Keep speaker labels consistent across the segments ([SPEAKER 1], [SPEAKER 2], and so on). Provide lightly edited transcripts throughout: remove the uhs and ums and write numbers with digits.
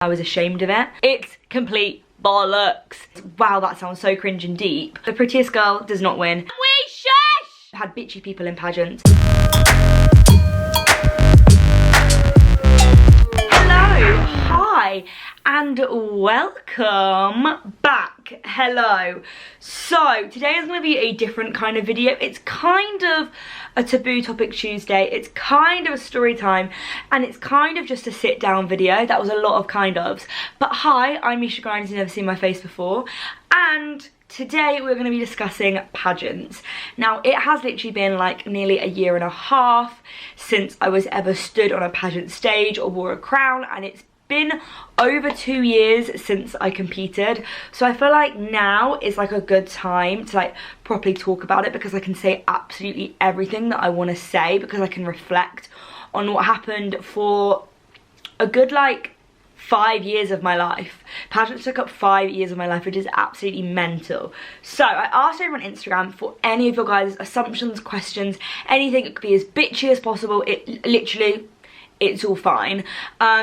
[SPEAKER 1] I was ashamed of it. It's complete bollocks. Wow, that sounds so cringe and deep. The prettiest girl does not win. We shush! Had bitchy people in pageants. Hello, hi, and welcome back. Hello. So today is going to be a different kind of video. It's kind of a taboo topic Tuesday. It's kind of a story time, and it's kind of just a sit down video. That was a lot of kind ofs. But hi, I'm Misha Grimes. You've never seen my face before, and today we're going to be discussing pageants. Now, it has literally been like nearly a year and a half since I was ever stood on a pageant stage or wore a crown, and it's been over 2 years since I competed. So I feel like now is like a good time to like properly talk about it, because I can say absolutely everything that I want to say, because I can reflect on what happened for a good like 5 years of my life. Pageants took up 5 years of my life, which is absolutely mental. So I asked over on Instagram for any of your guys' assumptions, questions, anything. It could be as bitchy as possible. It literally, it's all fine,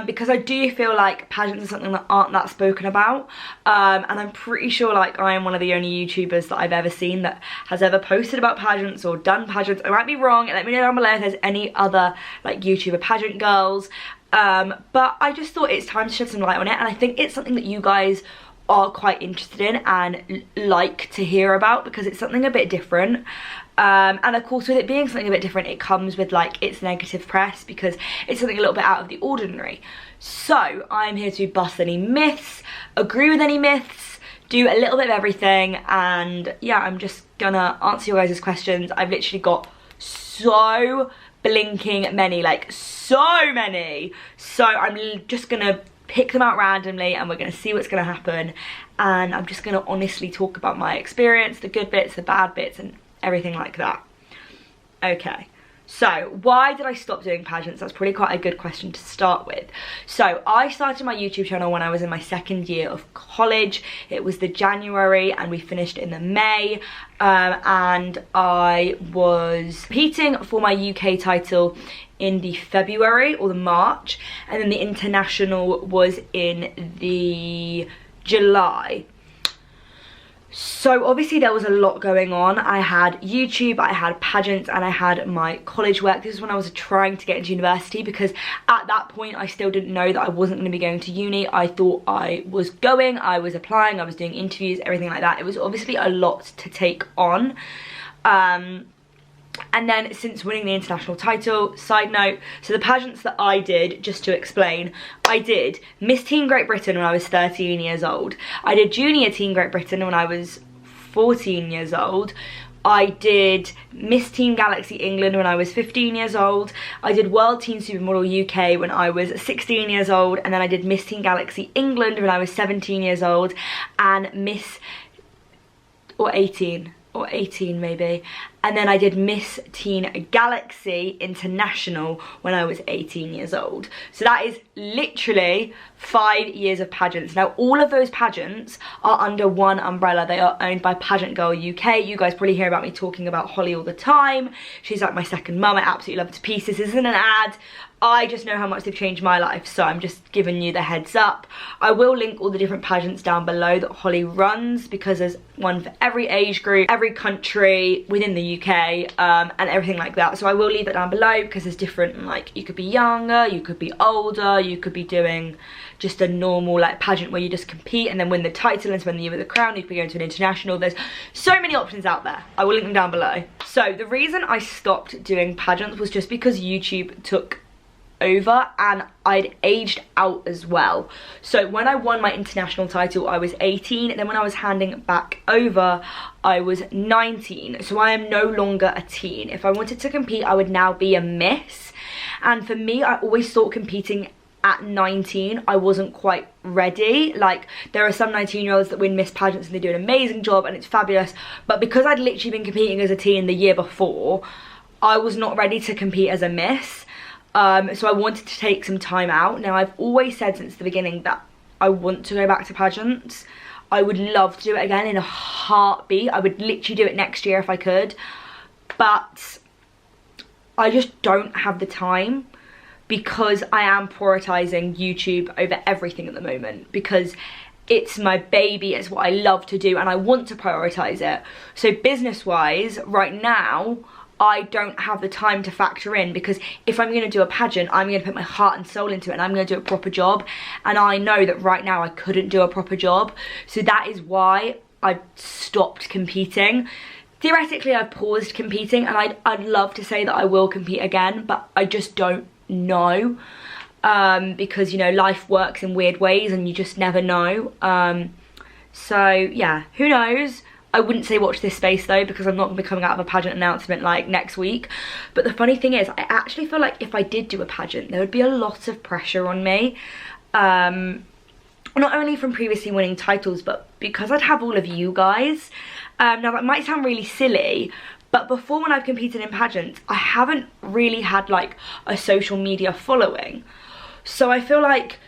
[SPEAKER 1] because I do feel like pageants are something that aren't that spoken about, and I'm pretty sure like I am one of the only YouTubers that I've ever seen that has ever posted about pageants or done pageants. I might be wrong, and let me know down below if there's any other like YouTuber pageant girls. But I just thought it's time to shed some light on it, and I think it's something that you guys are quite interested in and like to hear about, because it's something a bit different. And of course, with it being something a bit different, it comes with like its negative press, because it's something a little bit out of the ordinary. So I'm here to bust any myths, agree with any myths, do a little bit of everything, and yeah, I'm just gonna answer your guys' questions. I've literally got so blinking many, like so many, so I'm just gonna pick them out randomly and we're gonna see what's gonna happen, and I'm just gonna honestly talk about my experience, the good bits, the bad bits, and everything like that. Okay, so why did I stop doing pageants? That's probably quite a good question to start with. So I started my YouTube channel when I was in my second year of college. It was the January and we finished in the May, and I was competing for my UK title in the February or the March, and then the international was in the July. So obviously there was a lot going on. I had YouTube, I had pageants, and I had my college work. This is when I was trying to get into university, because at that point I still didn't know that I wasn't going to be going to uni. I thought I was going, I was applying, I was doing interviews, everything like that. It was obviously a lot to take on. And then since winning the international title, side note, so the pageants that I did, just to explain, I did Miss Teen Great Britain when I was 13 years old. I did Junior Teen Great Britain when I was 14 years old. I did Miss Teen Galaxy England when I was 15 years old. I did World Teen Supermodel UK when I was 16 years old. And then I did Miss Teen Galaxy England when I was 17 years old. And Miss, or 18 maybe, and then I did Miss Teen Galaxy International when I was 18 years old. So that is literally 5 years of pageants. Now all of those pageants are under one umbrella. They are owned by Pageant Girl UK. You guys probably hear about me talking about Holly all the time. She's like my second mum. I absolutely love her to pieces. This isn't an ad. I just know how much they've changed my life, so I'm just giving you the heads up. I will link all the different pageants down below that Holly runs, because there's one for every age group, every country within the UK, and everything like that. So I will leave it down below, because there's different, like, you could be younger, you could be older, you could be doing just a normal like pageant where you just compete and then win the title and spend the year with the crown. You could be going to an international. There's so many options out there. I will link them down below. So the reason I stopped doing pageants was just because YouTube took over and I'd aged out as well. So when I won my international title I was 18, and then when I was handing back over I was 19. So I am no longer a teen. If I wanted to compete I would now be a miss, and for me I always thought competing at 19 I wasn't quite ready. Like, there are some 19-year-olds that win Miss Pageants and they do an amazing job and it's fabulous, but because I'd literally been competing as a teen the year before, I was not ready to compete as a miss. So I wanted to take some time out. Now I've always said since the beginning that I want to go back to pageants. I would love to do it again in a heartbeat. I would literally do it next year if I could, but I just don't have the time. because I am prioritizing YouTube over everything at the moment, because it's my baby, it's what I love to do and I want to prioritize it. So business wise, right now, I don't have the time to factor in, because if I'm going to do a pageant, I'm going to put my heart and soul into it and I'm going to do a proper job, and I know that right now I couldn't do a proper job. So that is why I stopped competing. Theoretically, I've paused competing, and I'd love to say that I will compete again, but I just don't know, because, you know, life works in weird ways and you just never know. So yeah, who knows? I wouldn't say watch this space though, because I'm not going to be coming out of a pageant announcement like next week. But the funny thing is, I actually feel like if I did do a pageant, there would be a lot of pressure on me. Not only from previously winning titles, but because I'd have all of you guys. Now that might sound really silly, but before, when I've competed in pageants, I haven't really had like a social media following. So I feel like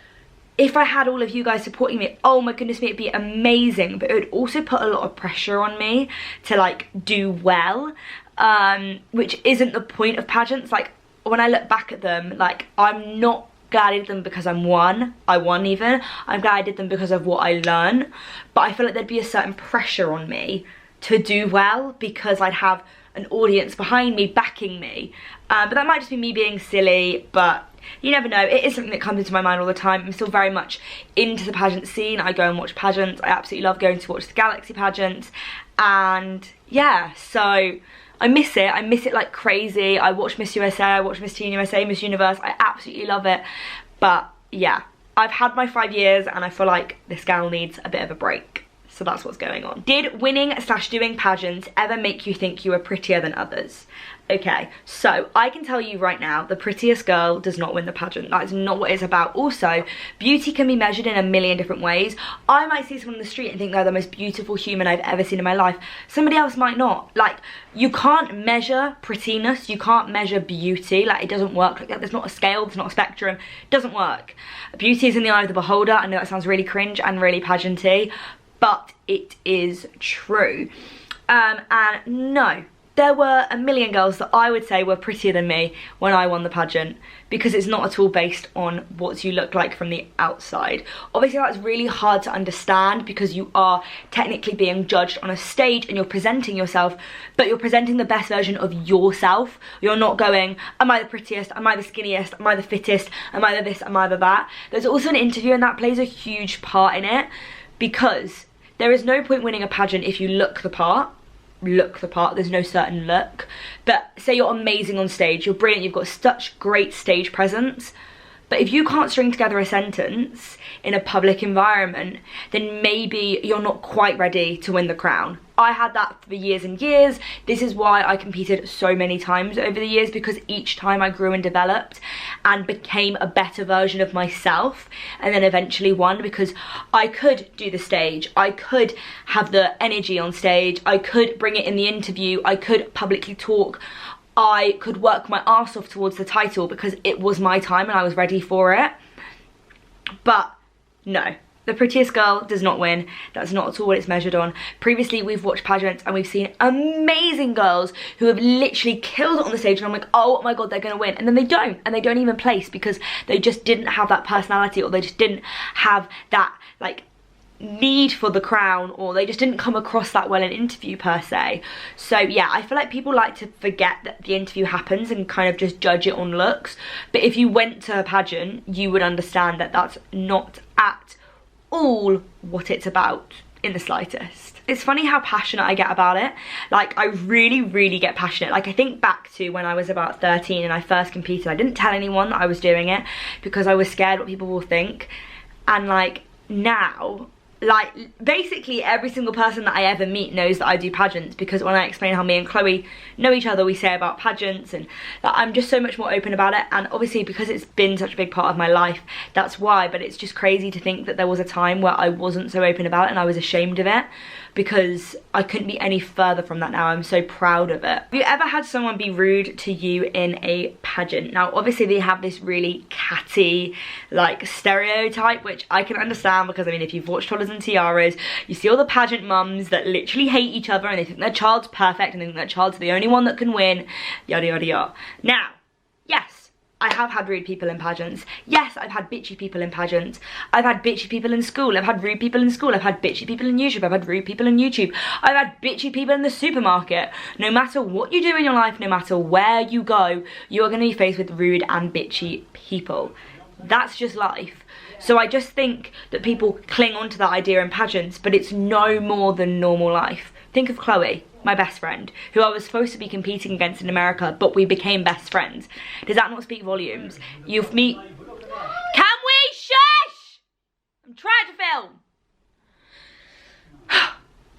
[SPEAKER 1] if I had all of you guys supporting me, oh my goodness me, it'd be amazing. But it would also put a lot of pressure on me to like do well, which isn't the point of pageants. Like when I look back at them, like I'm not glad I did them because I won even. I'm glad I did them because of what I learned. But I feel like there'd be a certain pressure on me to do well, because I'd have an audience behind me backing me. But that might just be me being silly, but you never know. It is something that comes into my mind all the time. I'm still very much into the pageant scene. I go and watch pageants. I absolutely love going to watch the Galaxy pageants. And yeah, so I miss it. I miss it like crazy. I watch Miss USA, I watch Miss Teen USA, Miss Universe. I absolutely love it. But yeah, I've had my 5 years and I feel like this gal needs a bit of a break. So that's what's going on. Did winning/doing pageants ever make you think you were prettier than others? Okay, so I can tell you right now, the prettiest girl does not win the pageant. That is not what it's about. Also, beauty can be measured in a million different ways. I might see someone on the street and think they're the most beautiful human I've ever seen in my life. Somebody else might not. Like, you can't measure prettiness, you can't measure beauty. Like, it doesn't work like that. There's not a scale, there's not a spectrum. It doesn't work. Beauty is in the eye of the beholder. I know that sounds really cringe and really pageanty, but it is true. And no, there were a million girls that I would say were prettier than me when I won the pageant, because it's not at all based on what you look like from the outside. Obviously that's really hard to understand, because you are technically being judged on a stage and you're presenting yourself, but you're presenting the best version of yourself. You're not going, am I the prettiest, am I the skinniest, am I the fittest, am I the this, am I the that. There's also an interview, and that plays a huge part in it, because there is no point winning a pageant if you look the part. There's no certain look. But say you're amazing on stage, you're brilliant, you've got such great stage presence, but if you can't string together a sentence in a public environment, then maybe you're not quite ready to win the crown. I had that for years and years. This is why I competed so many times over the years, because each time I grew and developed and became a better version of myself, and then eventually won, because I could do the stage, I could have the energy on stage, I could bring it in the interview, I could publicly talk, I could work my arse off towards the title, because it was my time and I was ready for it. But no, the prettiest girl does not win. That's not at all what it's measured on. Previously, we've watched pageants and we've seen amazing girls who have literally killed it on the stage, and I'm like, oh my god, they're gonna win. And then they don't, and they don't even place, because they just didn't have that personality, or they just didn't have that like need for the crown, or they just didn't come across that well in interview per se. So yeah, I feel like people like to forget that the interview happens and kind of just judge it on looks. But if you went to a pageant, you would understand that that's not at all what it's about in the slightest. It's funny how passionate I get about it. Like, I really get passionate. Like, I think back to when I was about 13 and I first competed. I didn't tell anyone that I was doing it because I was scared what people will think. And like now, like basically every single person that I ever meet knows that I do pageants, because when I explain how me and Chloe know each other, we say about pageants, and like, I'm just so much more open about it. And obviously because it's been such a big part of my life, that's why. But it's just crazy to think that there was a time where I wasn't so open about it and I was ashamed of it, because I couldn't be any further from that now. I'm so proud of it. Have you ever had someone be rude to you in a pageant? Now obviously they have this really catty like stereotype, which I can understand, because I mean, if you've watched Toddlers and Tiaras, you see all the pageant mums that literally hate each other and they think their child's perfect and they think their child's the only one that can win, yada yada yada. Now, yes, I have had rude people in pageants. Yes, I've had bitchy people in pageants. I've had bitchy people in school. I've had rude people in school. I've had bitchy people in YouTube. I've had rude people in YouTube. I've had bitchy people in the supermarket. No matter what you do in your life, no matter where you go, you are going to be faced with rude and bitchy people. That's just life. So I just think that people cling on to that idea in pageants, but it's no more than normal life. Think of Chloe, my best friend, who I was supposed to be competing against in America, but we became best friends. Does that not speak volumes? You've me. Can we shush? I'm trying to film.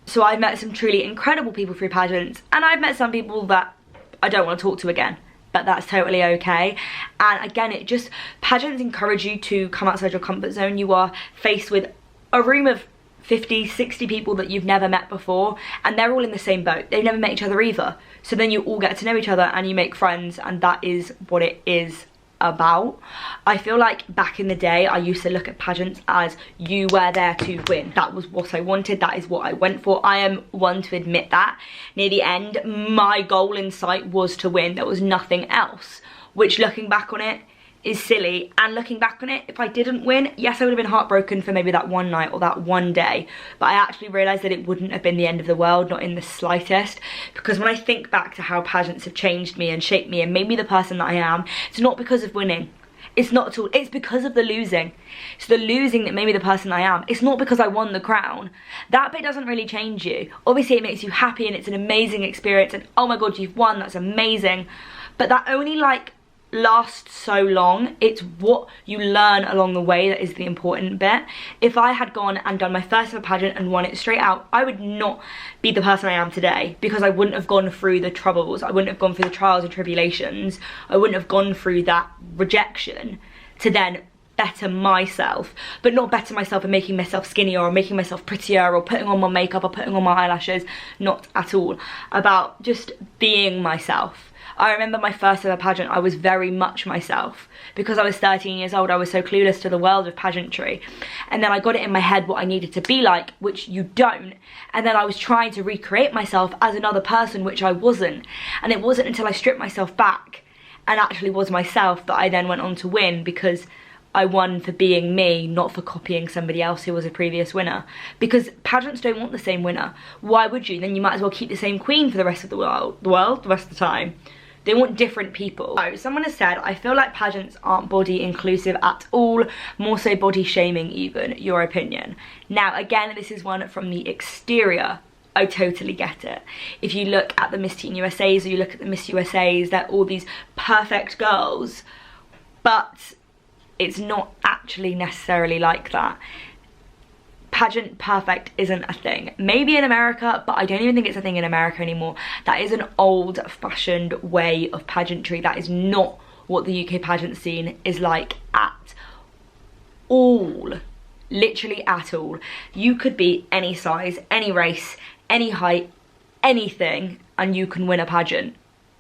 [SPEAKER 1] So I've met some truly incredible people through pageants, and I've met some people that I don't want to talk to again. But that's totally okay. And again, pageants encourage you to come outside your comfort zone. You are faced with a room of 50, 60 people that you've never met before, and they're all in the same boat. They've never met each other either. So then you all get to know each other and you make friends, and that is what it is about. I feel like back in the day I used to look at pageants as you were there to win. That was what I wanted, that is what I went for. I am one to admit that. Near the end, my goal in sight was to win. There was nothing else, which looking back on it is silly. And looking back on it, if I didn't win, yes, I would have been heartbroken for maybe that one night or that one day, but I actually realised that it wouldn't have been the end of the world, not in the slightest. Because when I think back to how pageants have changed me and shaped me and made me the person that I am, it's not because of winning. It's not at all. It's because of the losing. It's the losing that made me the person I am. It's not because I won the crown. That bit doesn't really change you. Obviously it makes you happy and it's an amazing experience and oh my god, you've won, that's amazing. But that only like lasts so long. It's what you learn along the way that is the important bit. If I had gone and done my first ever pageant and won it straight out, I would not be the person I am today, because I wouldn't have gone through the troubles, I wouldn't have gone through the trials and tribulations, I wouldn't have gone through that rejection to then better myself. But not better myself in making myself skinnier or making myself prettier or putting on my makeup or putting on my eyelashes. Not at all. About just being myself. I remember my first ever pageant, I was very much myself. Because I was 13 years old, I was so clueless to the world of pageantry. And then I got it in my head what I needed to be like, which you don't. And then I was trying to recreate myself as another person, which I wasn't. And it wasn't until I stripped myself back and actually was myself that I then went on to win, because I won for being me, not for copying somebody else who was a previous winner. Because pageants don't want the same winner. Why would you? Then you might as well keep the same queen for the rest of the rest of the time. They want different people. So someone has said, I feel like pageants aren't body inclusive at all, more so body shaming even. Your opinion? Now again, this is one from the exterior. I totally get it. If you look at the Miss Teen USAs or you look at the Miss USAs, they're all these perfect girls, but it's not actually necessarily like that. Pageant perfect isn't a thing. Maybe in America, but I don't even think it's a thing in America anymore. That is an old-fashioned way of pageantry. That is not what the UK pageant scene is like at all. Literally at all. You could be any size, any race, any height, anything, and you can win a pageant.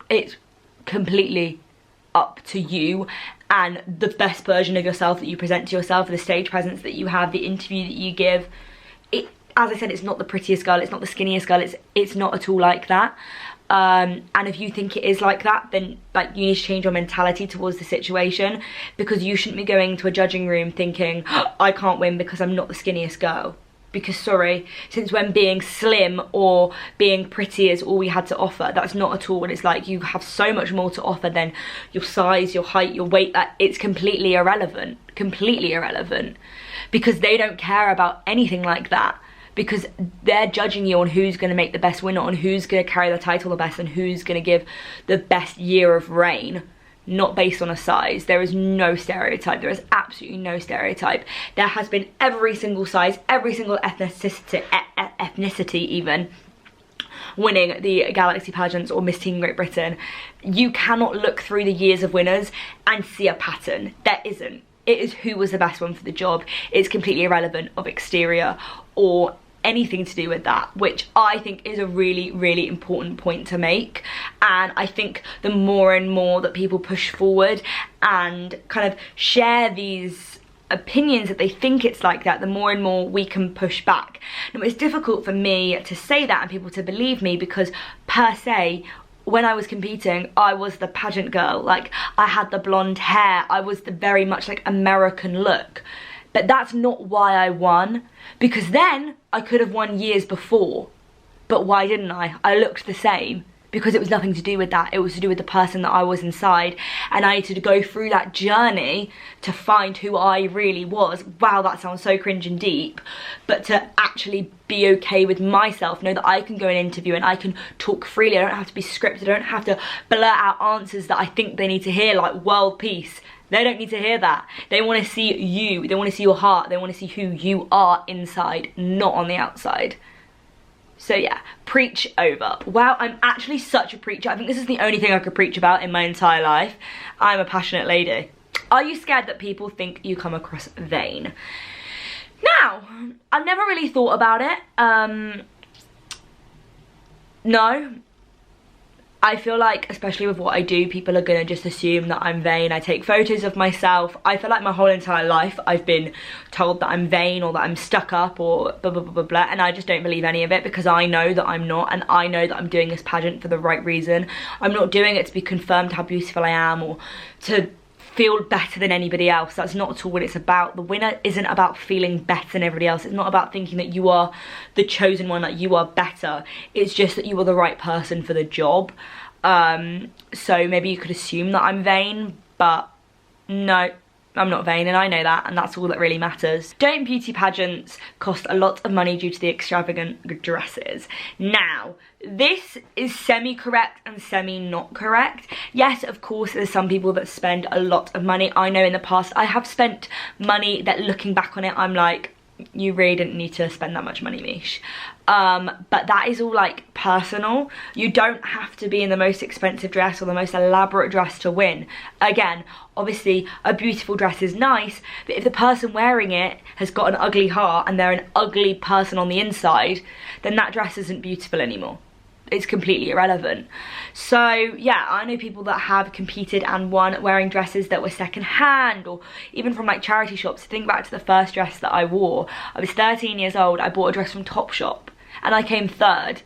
[SPEAKER 1] It's completely up to you and the best version of yourself that you present to yourself, the stage presence that you have, the interview that you give. It, as I said, it's not the prettiest girl, it's not the skinniest girl, it's not at all like that. And if you think it is like that, then like you need to change your mentality towards the situation, because you shouldn't be going to a judging room thinking, oh, I can't win because I'm not the skinniest girl. Because sorry, since when being slim or being pretty is all we had to offer? That's not at all what it's like. You have so much more to offer than your size, your height, your weight. That it's completely irrelevant, because they don't care about anything like that, because they're judging you on who's going to make the best winner, on who's going to carry the title the best, and who's going to give the best year of reign. Not based on a size. There is no stereotype. There is absolutely no stereotype. There has been every single size, every single ethnicity even, winning the Galaxy pageants or Miss Teen Great Britain. You cannot look through the years of winners and see a pattern. There isn't. It is who was the best one for the job. It's completely irrelevant of exterior or anything to do with that, which I think is a really, really important point to make. And I think the more and more that people push forward and kind of share these opinions that they think it's like that, the more and more we can push back. Now it's difficult for me to say that and people to believe me, because per se when I was competing, I was the pageant girl. Like, I had the blonde hair, I was the very much like American look. But that's not why I won, because then I could have won years before. But why didn't I? I looked the same, because it was nothing to do with that. It was to do with the person that I was inside, and I needed to go through that journey to find who I really was. Wow, that sounds so cringe and deep, but to actually be okay with myself, know that I can go and interview and I can talk freely. I don't have to be scripted. I don't have to blurt out answers that I think they need to hear, like world peace. They don't need to hear that. They want to see you. They want to see your heart. They want to see who you are inside, not on the outside. So yeah, preach over. Wow, I'm actually such a preacher. I think this is the only thing I could preach about in my entire life. I'm a passionate lady. Are you scared that people think you come across vain? Now, I've never really thought about it. No. I feel like, especially with what I do, people are gonna just assume that I'm vain. I take photos of myself. I feel like my whole entire life I've been told that I'm vain or that I'm stuck up or blah blah blah blah blah, and I just don't believe any of it, because I know that I'm not, and I know that I'm doing this pageant for the right reason. I'm not doing it to be confirmed how beautiful I am or to feel better than anybody else. That's not at all what it's about. The winner isn't about feeling better than everybody else. It's not about thinking that you are the chosen one, that you are better. It's just that you are the right person for the job. So maybe you could assume that I'm vain, but no, I'm not vain, and I know that, and that's all that really matters. Don't beauty pageants cost a lot of money due to the extravagant dresses? Now, this is semi-correct and semi-not correct. Yes, of course, there's some people that spend a lot of money. I know in the past I have spent money that, looking back on it, I'm like, you really didn't need to spend that much money, Mish. But that is all like personal. You don't have to be in the most expensive dress or the most elaborate dress to win. Again, obviously a beautiful dress is nice, but if the person wearing it has got an ugly heart and they're an ugly person on the inside, then that dress isn't beautiful anymore. It's completely irrelevant. So yeah, I know people that have competed and won wearing dresses that were second hand, or even from like charity shops. Think back to the first dress that I wore. I was 13 years old. I bought a dress from Topshop and I came third,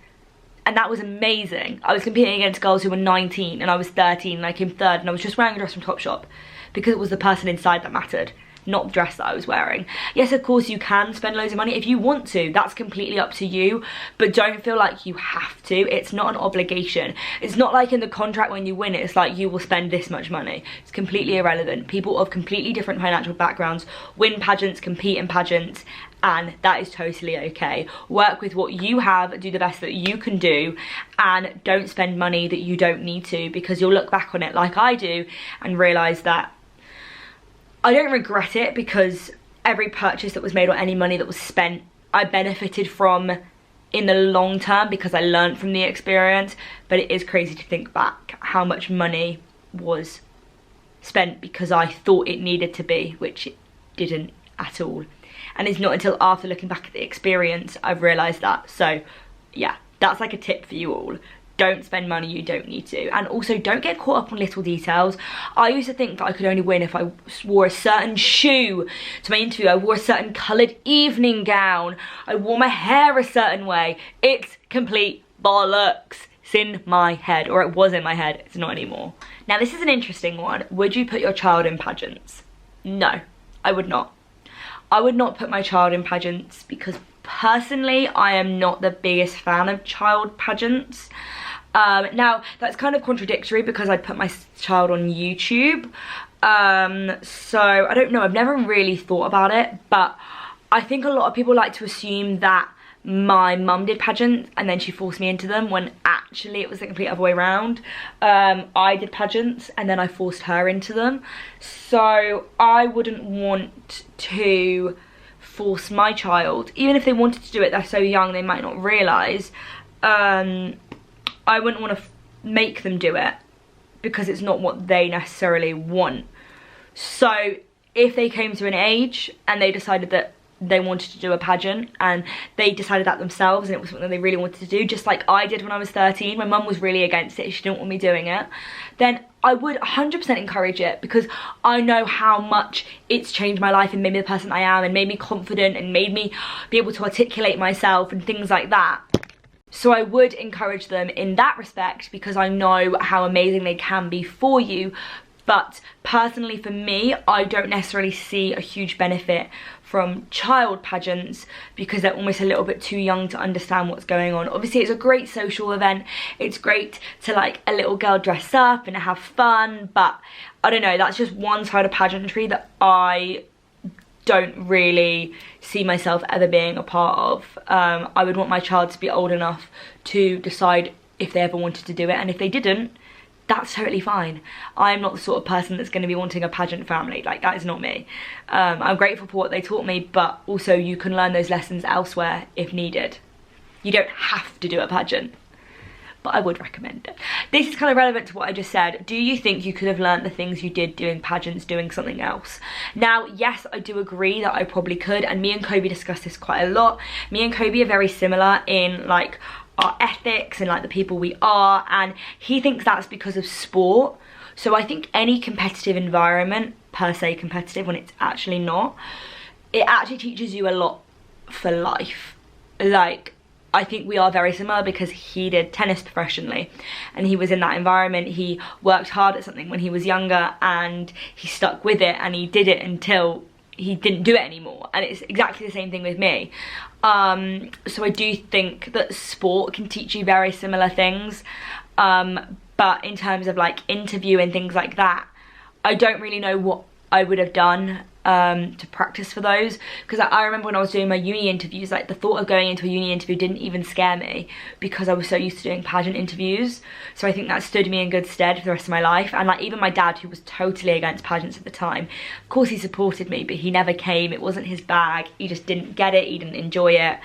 [SPEAKER 1] and that was amazing. I was competing against girls who were 19 and I was 13, and I came third, and I was just wearing a dress from Topshop because it was the person inside that mattered, not the dress that I was wearing. Yes, of course you can spend loads of money if you want to. That's completely up to you, but don't feel like you have to. It's not an obligation. It's not like in the contract when you win it, it's like you will spend this much money. It's completely irrelevant. People of completely different financial backgrounds win pageants, compete in pageants, and that is totally okay. Work with what you have, do the best that you can do, and don't spend money that you don't need to, because you'll look back on it like I do and realise that I don't regret it, because every purchase that was made or any money that was spent, I benefited from in the long term because I learned from the experience. But it is crazy to think back how much money was spent because I thought it needed to be, which it didn't at all. And it's not until after looking back at the experience I've realised that. So yeah, that's like a tip for you all. Don't spend money you don't need to. And also, don't get caught up on little details. I used to think that I could only win if I wore a certain shoe to my interview. I wore a certain coloured evening gown. I wore my hair a certain way. It's complete bollocks. It's in my head, or it was in my head. It's not anymore. Now, this is an interesting one. Would you put your child in pageants? No, I would not. I would not put my child in pageants because personally, I am not the biggest fan of child pageants. Now, that's kind of contradictory because I'd put my child on YouTube. So, I don't know. I've never really thought about it. But I think a lot of people like to assume that my mum did pageants and then she forced me into them, when actually it was the complete other way around. I did pageants and then I forced her into them. So, I wouldn't want to force my child. Even if they wanted to do it, they're so young they might not realise. I wouldn't want to make them do it because it's not what they necessarily want. So if they came to an age and they decided that they wanted to do a pageant and they decided that themselves and it was something they really wanted to do, just like I did when I was 13, my mum was really against it, she didn't want me doing it, then I would 100% encourage it, because I know how much it's changed my life and made me the person I am and made me confident and made me be able to articulate myself and things like that. So I would encourage them in that respect because I know how amazing they can be for you. But personally for me, I don't necessarily see a huge benefit from child pageants because they're almost a little bit too young to understand what's going on. Obviously it's a great social event, it's great to like a little girl dress up and have fun, but I don't know, that's just one side of pageantry that I don't really see myself ever being a part of. I would want my child to be old enough to decide if they ever wanted to do it, and if they didn't, that's totally fine. I'm not the sort of person that's going to be wanting a pageant family. Like, that is not me. I'm grateful for what they taught me, but also you can learn those lessons elsewhere if needed. You don't have to do a pageant, but I would recommend it. This is kind of relevant to what I just said. Do you think you could have learned the things you did doing pageants, doing something else? Now, yes, I do agree that I probably could, and me and Kobe discussed this quite a lot. Me and Kobe are very similar in like our ethics and like the people we are, and he thinks that's because of sport. So I think any competitive environment, per se competitive when it's actually not, it actually teaches you a lot for life. Like, I think we are very similar because he did tennis professionally and he was in that environment. He worked hard at something when he was younger and he stuck with it, and he did it until he didn't do it anymore. And it's exactly the same thing with me. So I do think that sport can teach you very similar things, but in terms of like interview and things like that, I don't really know what I would have done to practice for those, because I remember when I was doing my uni interviews, like the thought of going into a uni interview didn't even scare me because I was so used to doing pageant interviews. So I think that stood me in good stead for the rest of my life. And like even my dad, who was totally against pageants at the time, of course he supported me, but he never came. It wasn't his bag. He just didn't get it. He didn't enjoy it,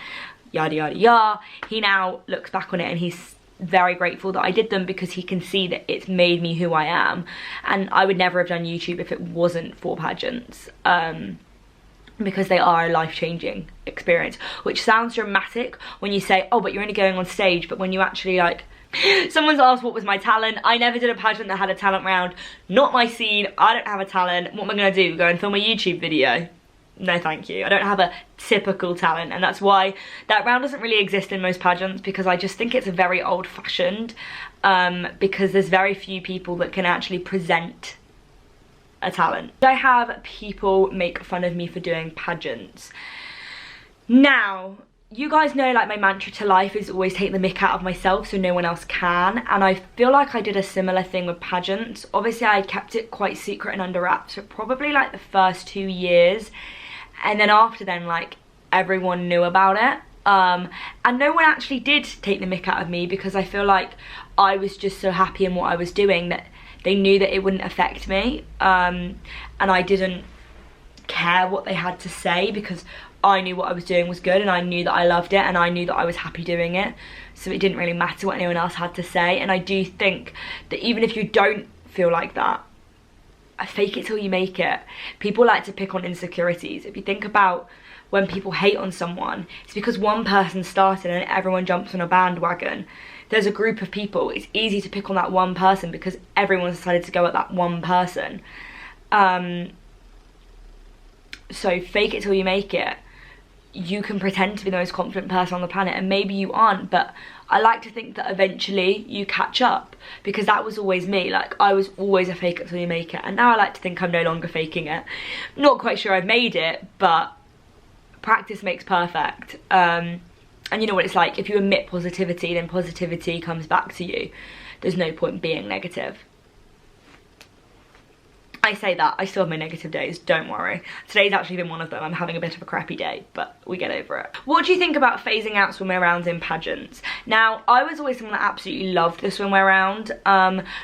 [SPEAKER 1] yada yada yada. He now looks back on it and he's very grateful that I did them because he can see that it's made me who I am. And I would never have done YouTube if it wasn't for pageants, because they are a life-changing experience, which sounds dramatic when you say, oh, but you're only going on stage. But when you actually like, someone's asked what was my talent. I never did a pageant that had a talent round. Not my scene. I don't have a talent. What am I gonna do, go and film a YouTube video? No thank you. I don't have a typical talent, and that's why that round doesn't really exist in most pageants, because I just think it's a very old-fashioned, because there's very few people that can actually present a talent. I have people make fun of me for doing pageants. Now, you guys know like my mantra to life is always take the mick out of myself so no one else can, and I feel like I did a similar thing with pageants. Obviously I kept it quite secret and under wraps for probably like the first 2 years, and then after then like everyone knew about it, and no one actually did take the mick out of me because I feel like I was just so happy in what I was doing that they knew that it wouldn't affect me, and I didn't care what they had to say because I knew what I was doing was good, and I knew that I loved it, and I knew that I was happy doing it, so it didn't really matter what anyone else had to say. And I do think that even if you don't feel like that, fake it till you make it. People like to pick on insecurities. If you think about when people hate on someone, it's because one person started and everyone jumps on a bandwagon. There's a group of people, it's easy to pick on that one person because everyone decided to go at that one person. So fake it till you make it. You can pretend to be the most confident person on the planet, and maybe you aren't, but I like to think that eventually you catch up, because that was always me. Like, I was always a fake it till you make it, and now I like to think I'm no longer faking it. Not quite sure I've made it, but practice makes perfect. And you know what it's like, if you emit positivity, then positivity comes back to you. There's no point being negative. I say that, I still have my negative days, don't worry. Today's actually been one of them. I'm having a bit of a crappy day, but we get over it. What do you think about phasing out swimwear rounds in pageants? Now, I was always someone that absolutely loved the swimwear round,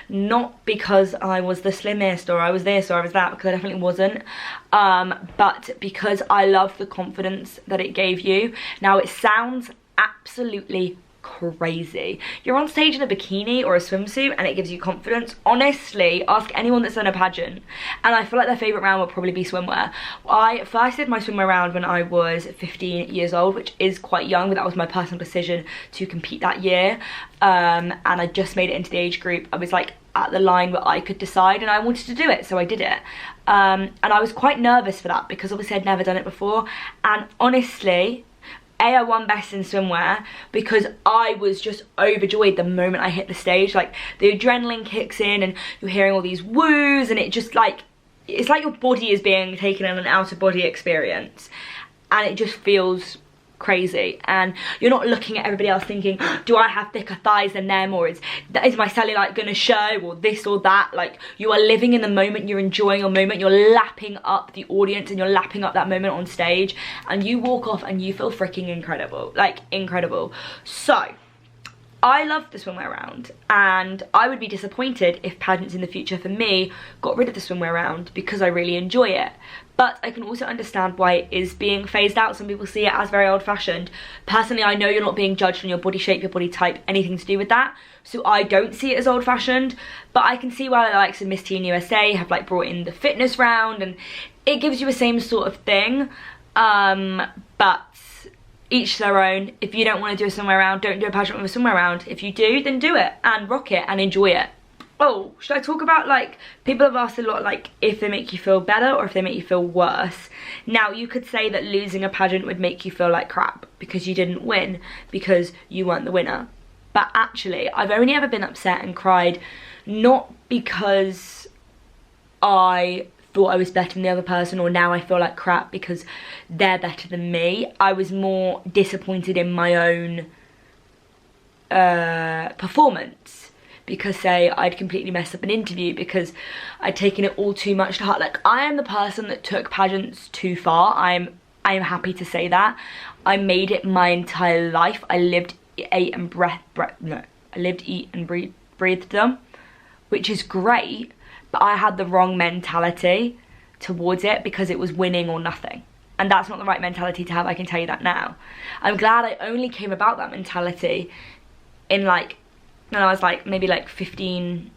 [SPEAKER 1] not because I was the slimmest or I was this or I was that, because I definitely wasn't, but because I loved the confidence that it gave you. Now, it sounds absolutely crazy. You're on stage in a bikini or a swimsuit and it gives you confidence. Honestly, ask anyone that's done a pageant, and I feel like their favourite round would probably be swimwear. I first did my swimwear round when I was 15 years old, which is quite young, but that was my personal decision to compete that year, and I just made it into the age group. I was like at the line where I could decide, and I wanted to do it, so I did it. And I was quite nervous for that because obviously I'd never done it before, and honestly, I won best in swimwear because I was just overjoyed the moment I hit the stage. Like, the adrenaline kicks in and you're hearing all these woos, and it just like, it's like your body is being taken in an out-of-body experience, and it just feels crazy. And you're not looking at everybody else thinking, do I have thicker thighs than them, or is my cellulite gonna show, or this or that. Like, you are living in the moment, you're enjoying your moment, you're lapping up the audience and you're lapping up that moment on stage, and you walk off and you feel freaking incredible, like incredible. So I love the swimwear round, and I would be disappointed if pageants in the future for me got rid of the swimwear round, because I really enjoy it. But I can also understand why it is being phased out. Some people see it as very old-fashioned. Personally, I know you're not being judged on your body shape, your body type, anything to do with that. So I don't see it as old-fashioned. But I can see why the likes of Miss Teen USA have like brought in the fitness round, and it gives you the same sort of thing. But each their own. If you don't want to do a swimwear round, don't do a pageant with a swimwear round. If you do, then do it and rock it and enjoy it. Oh, should I talk about, like, people have asked a lot, like, if they make you feel better or if they make you feel worse. Now, you could say that losing a pageant would make you feel like crap because you didn't win, because you weren't the winner. But actually, I've only ever been upset and cried not because I thought I was better than the other person, or now I feel like crap because they're better than me. I was more disappointed in my own performance, because say I'd completely messed up an interview, because I'd taken it all too much to heart. Like, I am the person that took pageants too far. I am happy to say that. I made it my entire life. I lived, ate and breathed them, which is great, but I had the wrong mentality towards it, because it was winning or nothing. And that's not the right mentality to have, I can tell you that now. I'm glad I only came about that mentality in like, when I was like maybe like 15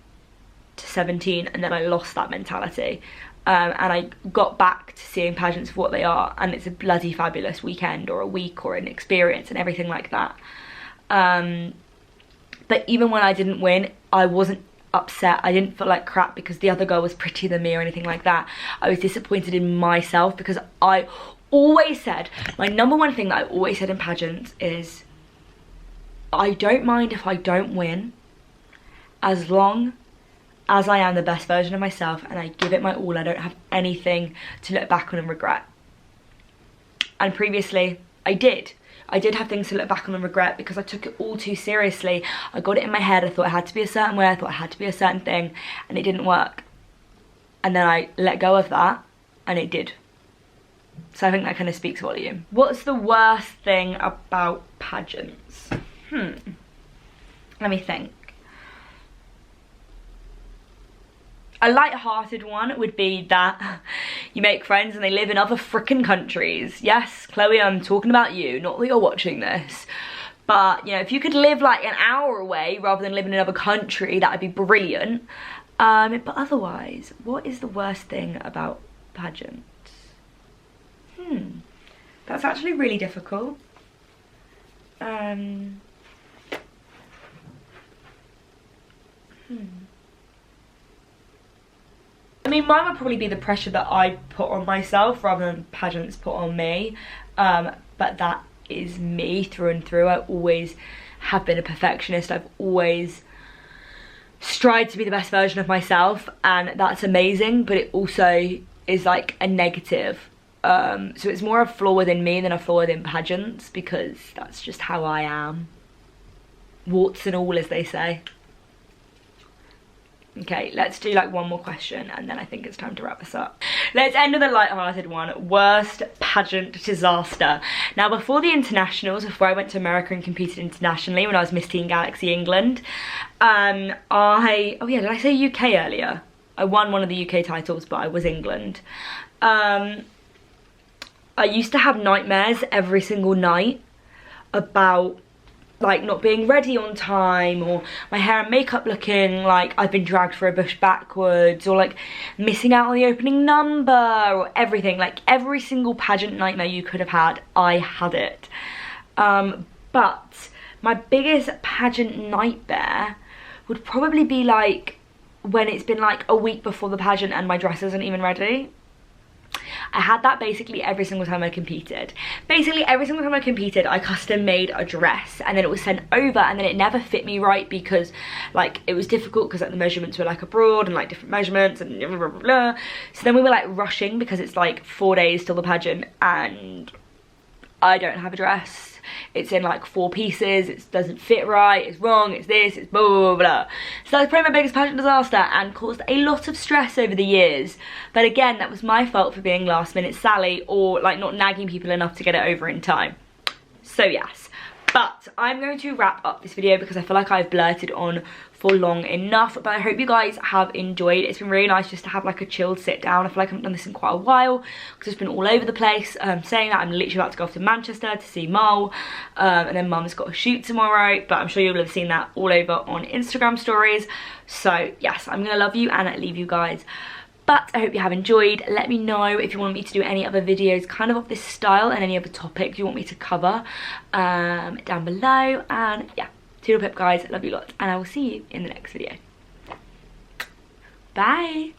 [SPEAKER 1] to 17, and then I lost that mentality. And I got back to seeing pageants for what they are, and it's a bloody fabulous weekend or a week or an experience and everything like that. But even when I didn't win, I wasn't upset. I didn't feel like crap because the other girl was prettier than me or anything like that. I was disappointed in myself, because I always said, my number one thing that I always said in pageants is, I don't mind if I don't win, as long as I am the best version of myself and I give it my all. I don't have anything to look back on and regret. And previously, I did have things to look back on and regret, because I took it all too seriously. I got it in my head. I thought I had to be a certain way. I thought I had to be a certain thing, and it didn't work. And then I let go of that, and it did. So I think that kind of speaks volume. What's the worst thing about pageants? Let me think. A light-hearted one would be that you make friends and they live in other frickin' countries. Yes, Chloe, I'm talking about you, not that you're watching this. But, you know, if you could live like an hour away rather than live in another country, that would be brilliant. But otherwise, what is the worst thing about pageants? That's actually really difficult. I mean, mine would probably be the pressure that I put on myself rather than pageants put on me. But that is me through and through. I always have been a perfectionist. I've always strived to be the best version of myself, and that's amazing, but it also is like a negative. So it's more a flaw within me than a flaw within pageants, because that's just how I am. Warts and all, as they say. Okay, let's do like one more question and then I think it's time to wrap this up. Let's end with a light-hearted one. Worst pageant disaster. Now, before the internationals, before I went to America and competed internationally when I was Miss Teen Galaxy England, oh yeah, did I say UK earlier? I won one of the UK titles, but I was England. I used to have nightmares every single night about like not being ready on time, or my hair and makeup looking like I've been dragged for a bush backwards, or like missing out on the opening number, or everything. Like every single pageant nightmare you could have had, I had it. But my biggest pageant nightmare would probably be like when it's been like a week before the pageant and my dress isn't even ready. I had that basically every single time I competed. Basically every single time I competed, I custom made a dress and then it was sent over, and then it never fit me right because like it was difficult because like the measurements were like abroad and like different measurements and blah, blah, blah, blah. So then we were like rushing because it's like 4 days till the pageant and I don't have a dress. It's in like 4 pieces, it doesn't fit right, it's wrong, it's this, it's blah, blah, blah. So that's probably my biggest pageant disaster and caused a lot of stress over the years. But again, that was my fault for being last minute Sally or like not nagging people enough to get it over in time. So yes, but I'm going to wrap up this video because I feel like I've blurted on for long enough, but I hope you guys have enjoyed. It's been really nice just to have like a chilled sit down. I feel like I haven't done this in quite a while because it's been all over the place. Saying that, I'm literally about to go off to Manchester to see Mole, and then Mum's got a shoot tomorrow, but I'm sure you'll have seen that all over on Instagram stories. So yes, I'm gonna love you and leave you guys. But I hope you have enjoyed. Let me know if you want me to do any other videos kind of this style and any other topics you want me to cover down below. And yeah, toodle pip guys, love you lots, and I will see you in the next video. Bye.